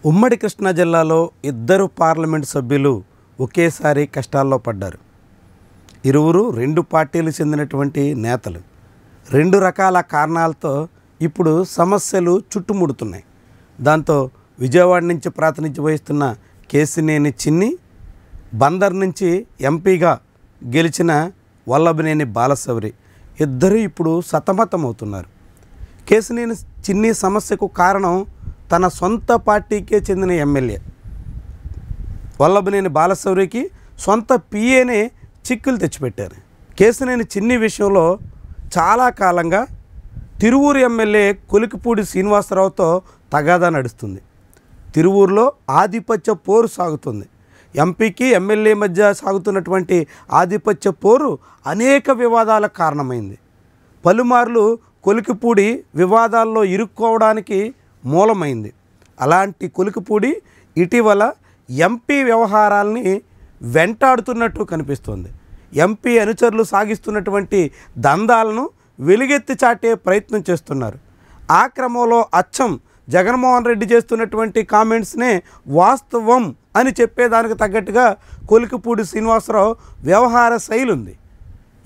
ఉమ్మడి కృష్ణా జిల్లాలో ఇద్దరు పార్లమెంట్ సభ్యులు ఒకేసారి కష్టాల్లో పడ్డారు. ఇరువురు రెండు పార్టీలు చెందినటువంటి నేతలు. రెండు రకాల కారణాలతో ఇప్పుడు సమస్యలు చుట్టుముడుతున్నాయి. దాంతో విజయవాడ నుంచి ప్రాతినిధ్యం వహిస్తున్న కేశినేని చిన్ని, బందర్ నుంచి ఎంపీగా గెలిచిన వల్లభనేని బాలశౌరి ఇద్దరు ఇప్పుడు సతమతమవుతున్నారు. కేశినేని చిన్ని సమస్యకు కారణం తన సొంత పార్టీకే చెందిన ఎమ్మెల్యే. వల్లభనేని బాలశౌరికి సొంత పిఏనే చిక్కులు తెచ్చిపెట్టారు. కేశినేని చిన్ని విషయంలో చాలా కాలంగా తిరువూరు ఎమ్మెల్యే కొలికిపూడి శ్రీనివాసరావుతో తగాదా నడుస్తుంది. తిరువూరులో ఆధిపత్య పోరు సాగుతుంది. ఎంపీకి ఎమ్మెల్యే మధ్య సాగుతున్నటువంటి ఆధిపత్య పోరు అనేక వివాదాలకు కారణమైంది. పలుమార్లు కొలికిపూడి వివాదాల్లో ఇరుక్కోవడానికి మూలమైంది. అలాంటి కొలికిపూడి ఇటీవల ఎంపీ వ్యవహారాల్ని వెంటాడుతున్నట్టు కనిపిస్తోంది. ఎంపీ అనుచరులు సాగిస్తున్నటువంటి దందాలను వెలుగెత్తి చాటే ప్రయత్నం చేస్తున్నారు. ఆ క్రమంలో అచ్చం జగన్మోహన్ రెడ్డి చేస్తున్నటువంటి కామెంట్స్నే వాస్తవం అని చెప్పేదానికి తగ్గట్టుగా కొలికిపూడి శ్రీనివాసరావు వ్యవహార శైలి ఉంది.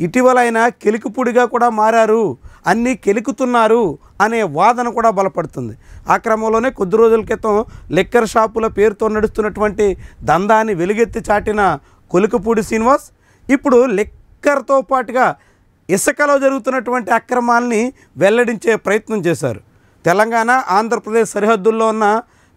ఇటీవల ఆయన కెలికిపూడిగా కూడా మారారు, అన్నీ కెలుకుతున్నారు అనే వాదన కూడా బలపడుతుంది. ఆ క్రమంలోనే కొద్ది రోజుల క్రితం లిక్కర్ షాపుల పేరుతో నడుస్తున్నటువంటి దందాన్ని వెలుగెత్తి చాటిన కొలికిపూడి శ్రీనివాస్ ఇప్పుడు లిక్కర్తో పాటుగా ఇసుకలో జరుగుతున్నటువంటి అక్రమాలని వెల్లడించే ప్రయత్నం చేశారు. తెలంగాణ ఆంధ్రప్రదేశ్ సరిహద్దుల్లో ఉన్న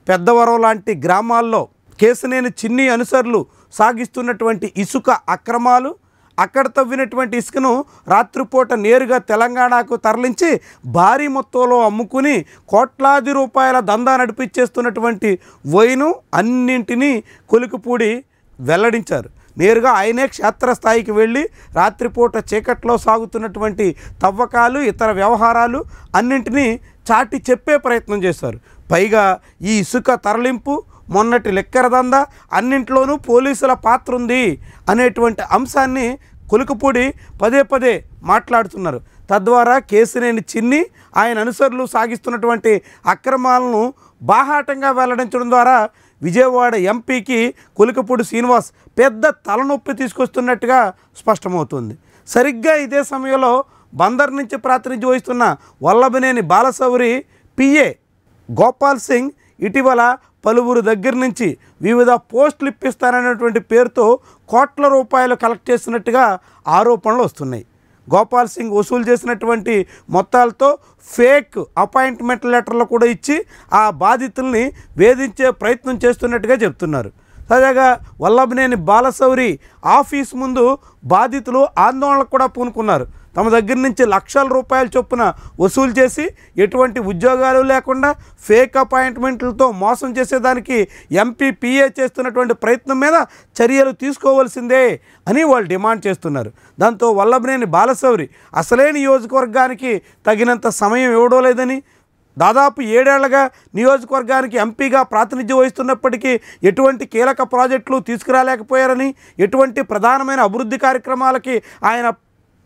పెద్దవరం లాంటి గ్రామాల్లో కేశినేని చిన్ని అనుచరులు సాగిస్తున్నటువంటి ఇసుక అక్రమాలు, అక్కడ తవ్వినటువంటి ఇసుకను రాత్రిపూట నేరుగా తెలంగాణకు తరలించి భారీ మొత్తంలో అమ్ముకుని కోట్లాది రూపాయల దందా నడిపించేస్తున్నటువంటి వైను అన్నింటినీ కొలికిపూడి వెల్లడించారు. నేరుగా ఆయనే క్షేత్రస్థాయికి వెళ్ళి రాత్రిపూట చీకట్లో సాగుతున్నటువంటి తవ్వకాలు, ఇతర వ్యవహారాలు అన్నింటినీ చాటి చెప్పే ప్రయత్నం చేశారు. పైగా ఈ ఇసుక తరలింపు, మొన్నటి లెక్కర దందా అన్నింట్లోనూ పోలీసుల పాత్ర ఉంది అనేటువంటి అంశాన్ని కొలికిపూడి పదే పదే మాట్లాడుతున్నారు. తద్వారా కేశినేని చిన్ని, ఆయన అనుచరులు సాగిస్తున్నటువంటి అక్రమాలను బాహాటంగా వెల్లడించడం ద్వారా విజయవాడ ఎంపీకి కొలికిపూడి శ్రీనివాస్ పెద్ద తలనొప్పి తీసుకొస్తున్నట్టుగా స్పష్టమవుతుంది. సరిగ్గా ఇదే సమయంలో బందర్ నుంచి ప్రాతినిధ్యం వహిస్తున్న వల్లభనేని బాలశౌరి పిఏ గోపాల్ సింగ్ ఇటీవల పలువురు దగ్గర నుంచి వివిధ పోస్టులు ఇప్పిస్తారనేటువంటి పేరుతో కోట్ల రూపాయలు కలెక్ట్ చేసినట్టుగా ఆరోపణలు వస్తున్నాయి. గోపాల్ సింగ్ వసూలు చేసినటువంటి మొత్తాలతో ఫేక్ అపాయింట్మెంట్ లెటర్లు కూడా ఇచ్చి ఆ బాధితుల్ని వేధించే ప్రయత్నం చేస్తున్నట్టుగా చెప్తున్నారు. తాజాగా వల్లభనేని బాలశౌరి ఆఫీస్ ముందు బాధితులు ఆందోళనకు కూడా పూనుకున్నారు. తమ దగ్గర నుంచి లక్షల రూపాయల చొప్పున వసూలు చేసి ఎటువంటి ఉద్యోగాలు లేకుండా ఫేక్ అపాయింట్మెంట్లతో మోసం చేసేదానికి ఎంపీ పిఏ చేస్తున్నటువంటి ప్రయత్నం మీద చర్యలు తీసుకోవాల్సిందే అని వాళ్ళు డిమాండ్ చేస్తున్నారు. దాంతో వల్లభనేని బాలశౌరి అసలే నియోజకవర్గానికి తగినంత సమయం ఇవ్వడం లేదని, దాదాపు 7 ఏళ్లుగా నియోజకవర్గానికి ఎంపీగా ప్రాతినిధ్యం వహిస్తున్నప్పటికీ ఎటువంటి కీలక ప్రాజెక్టులు తీసుకురాలేకపోయారని, ఎటువంటి ప్రధానమైన అభివృద్ధి కార్యక్రమాలకి ఆయన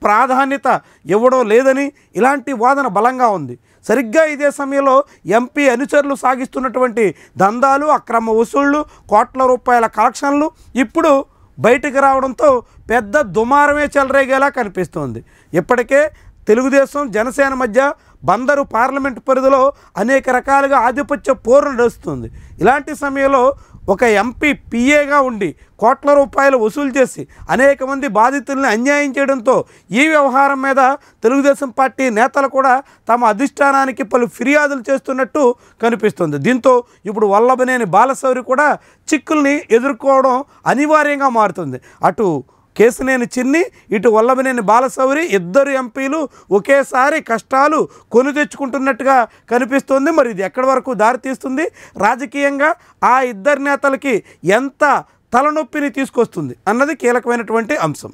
ప్రాధాన్యత ఇవ్వడం లేదని ఇలాంటి వాదన బలంగా ఉంది. సరిగ్గా ఇదే సమయంలో ఎంపీ అనుచరులు సాగిస్తున్నటువంటి దందాలు, అక్రమ వసూళ్లు, కోట్ల రూపాయల కలెక్షన్లు ఇప్పుడు బయటకు రావడంతో పెద్ద దుమారమే చెలరేగేలా కనిపిస్తోంది. ఇప్పటికే తెలుగుదేశం జనసేన మధ్య బందరు పార్లమెంటు పరిధిలో అనేక రకాలుగా ఆధిపత్య పోరు నడుస్తుంది. ఇలాంటి సమయంలో ఒక ఎంపీ పిఏగా ఉండి కోట్ల రూపాయలు వసూలు చేసి అనేక మంది బాధితుల్ని అన్యాయం చేయడంతో ఈ వ్యవహారం మీద తెలుగుదేశం పార్టీ నేతలు కూడా తమ అధిష్టానానికి పలు ఫిర్యాదులు చేస్తున్నట్టు కనిపిస్తుంది. దీంతో ఇప్పుడు వల్లభనేని బాలశౌరి కూడా చిక్కుల్ని ఎదుర్కోవడం అనివార్యంగా మారుతుంది. అటు కేశినేని చిన్ని, ఇటు వల్లభనేని బాలశౌరి ఇద్దరు ఎంపీలు ఒకేసారి కష్టాలు కొని తెచ్చుకుంటున్నట్టుగా కనిపిస్తుంది. మరి ఇది ఎక్కడి వరకు దారితీస్తుంది, రాజకీయంగా ఆ ఇద్దరు నేతలకి ఎంత తలనొప్పిని తీసుకొస్తుంది అన్నది కీలకమైనటువంటి అంశం.